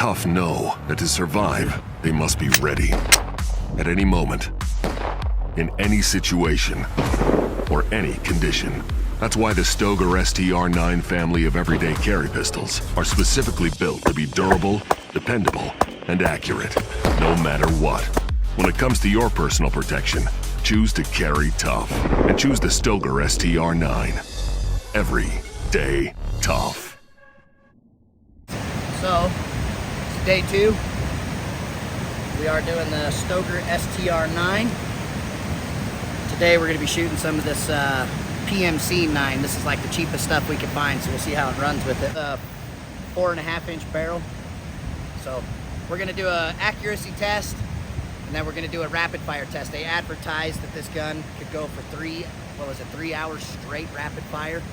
tough know that to survive, they must be ready. At any moment, in any situation, or any condition. That's why the Stoeger STR-9 family of everyday carry pistols are specifically built to be durable, dependable, and accurate, no matter what. When it comes to your personal protection, choose to carry tough, and choose the Stoeger STR-9. Every day tough. So, it's day 2. We are doing the Stoeger STR-9. Today we're going to be shooting some of this PMC 9. This is like the cheapest stuff we can find, so we'll see how it runs with it. 4.5-inch barrel. So we're going to do an accuracy test, and then we're going to do a rapid fire test. They advertised that this gun could go for 3 hours straight rapid fire.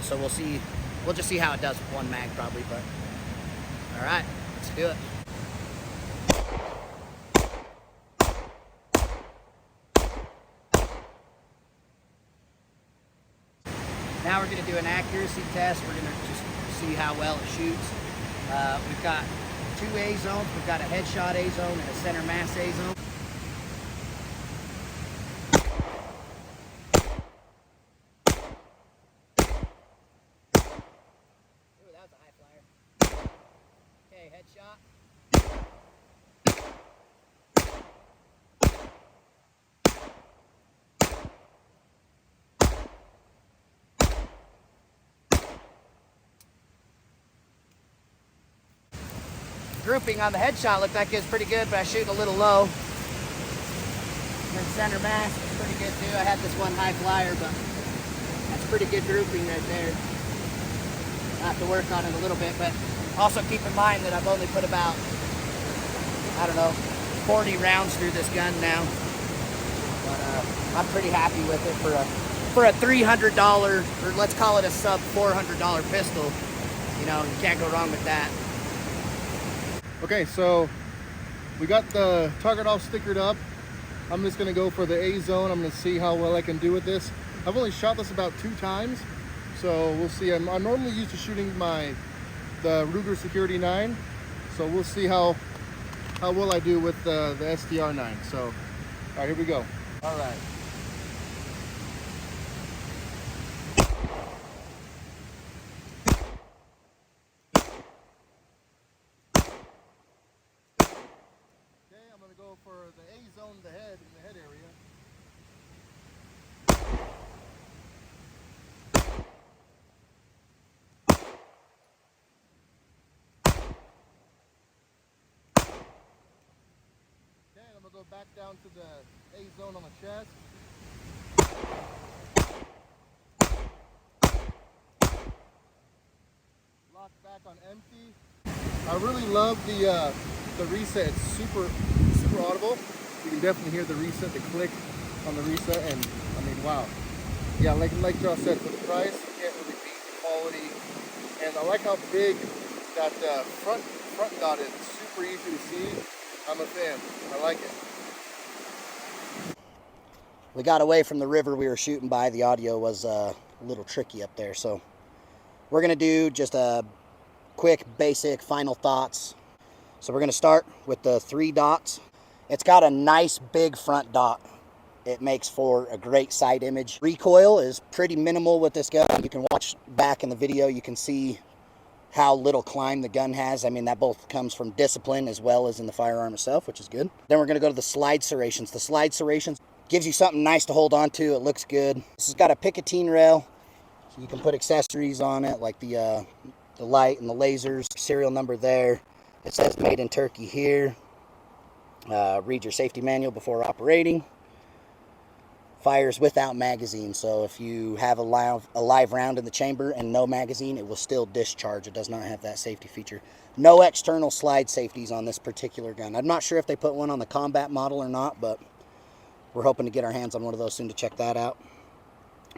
So we'll see. We'll just see how it does with one mag probably, but all right, let's do it. Now we're going to do an accuracy test. We're going to just see how well it shoots. We've got 2 A zones. We've got a headshot A zone and a center mass A zone. Ooh, that was a high flyer. Okay, headshot. Grouping on the headshot looked like it was pretty good, but I was shooting a little low. And center mass was pretty good too. I had this one high flyer, but that's pretty good grouping right there. I have to work on it a little bit, but also keep in mind that I've only put about, I don't know, 40 rounds through this gun now. But I'm pretty happy with it for a $300, or let's call it a sub $400 pistol. You know, you can't go wrong with that. Okay, so we got the target all stickered up. I'm just gonna go for the A zone. I'm gonna see how well I can do with this. I've only shot this about 2 times, so we'll see. I'm normally used to shooting the Ruger Security 9, so we'll see how well I do with the STR-9. So, all right, here we go. All right. Go for the A zone, in the head area. Okay, I'm gonna go back down to the A zone on the chest. Lock back on empty. I really love the reset. It's super audible. You can definitely hear the reset, the click on the reset, and I mean, wow. Yeah, like Josh said, for the price, you can't really beat the quality. And I like how big that front dot is. It's super easy to see. I'm a fan. I like it. We got away from the river we were shooting by. The audio was a little tricky up there, so we're gonna do just a quick, basic final thoughts. So we're gonna start with the 3 dots. It's got a nice big front dot. It makes for a great side image. Recoil is pretty minimal with this gun. You can watch back in the video, you can see how little climb the gun has. I mean, that both comes from discipline as well as in the firearm itself, which is good. Then we're gonna go to the slide serrations. The slide serrations gives you something nice to hold on to. It looks good. This has got a Picatinny rail, so you can put accessories on it, like the light and the lasers. Serial number there. It says made in Turkey here. Read your safety manual before operating. Fires without magazine, so if you have a live round in the chamber and no magazine, it will still discharge. It does not have that safety feature. No external slide safeties on this particular gun. I'm not sure if they put one on the combat model or not, but we're hoping to get our hands on one of those soon to check that out.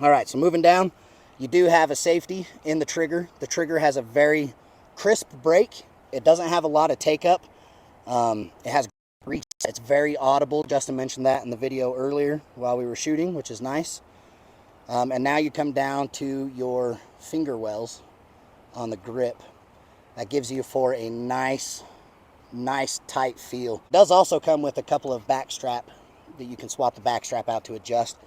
All right, so moving down, you do have a safety in the trigger. The trigger has a very crisp break. It doesn't have a lot of take up. It has reach. It's very audible. Justin mentioned that in the video earlier while we were shooting, which is nice. And now you come down to your finger wells on the grip. That gives you for a nice tight feel. It does also come with a couple of back strap that you can swap the back strap out to adjust.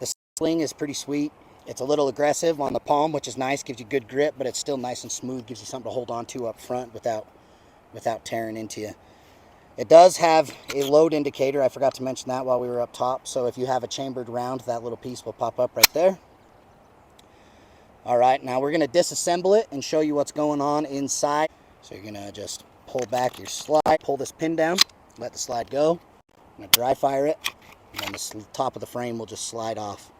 The sling is pretty sweet. It's a little aggressive on the palm, which is nice, gives you good grip, but it's still nice and smooth, gives you something to hold on to up front without tearing into you. It does have a load indicator. I forgot to mention that while we were up top. So if you have a chambered round, that little piece will pop up right there. All right, now we're gonna disassemble it and show you what's going on inside. So you're gonna just pull back your slide, pull this pin down, let the slide go. I'm gonna dry fire it, and then the top of the frame will just slide off.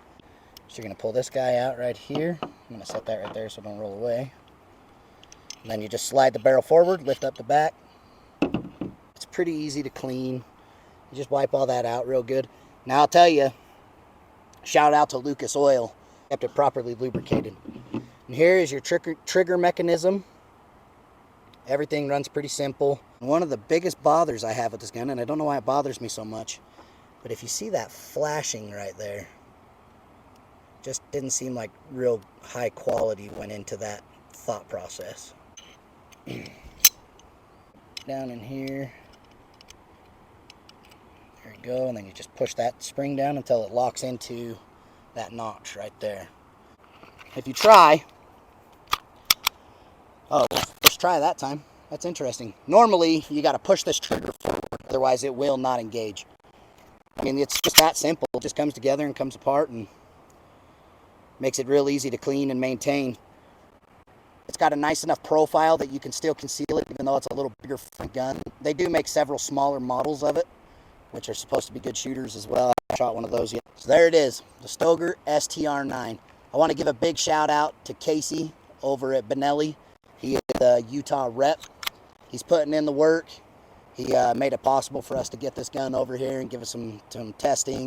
So you're gonna pull this guy out right here. I'm gonna set that right there so it don't roll away. And then you just slide the barrel forward, lift up the back. It's pretty easy to clean. You just wipe all that out real good. Now I'll tell you, shout out to Lucas Oil. Kept it properly lubricated. And here is your trigger mechanism. Everything runs pretty simple. One of the biggest bothers I have with this gun, and I don't know why it bothers me so much, but if you see that flashing right there, just didn't seem like real high quality went into that thought process. Down in here. There you go, and then you just push that spring down until it locks into that notch right there. If you try, oh, first try that time. That's interesting. Normally, you got to push this trigger forward, otherwise it will not engage. I mean, it's just that simple. It just comes together and comes apart and makes it real easy to clean and maintain. It's got a nice enough profile that you can still conceal it, even though it's a little bigger gun. They do make several smaller models of it, which are supposed to be good shooters as well. I haven't shot one of those yet. So there it is, the Stoeger STR-9. I want to give a big shout out to Casey over at Benelli. He is the Utah rep. He's putting in the work. He made it possible for us to get this gun over here and give us some testing.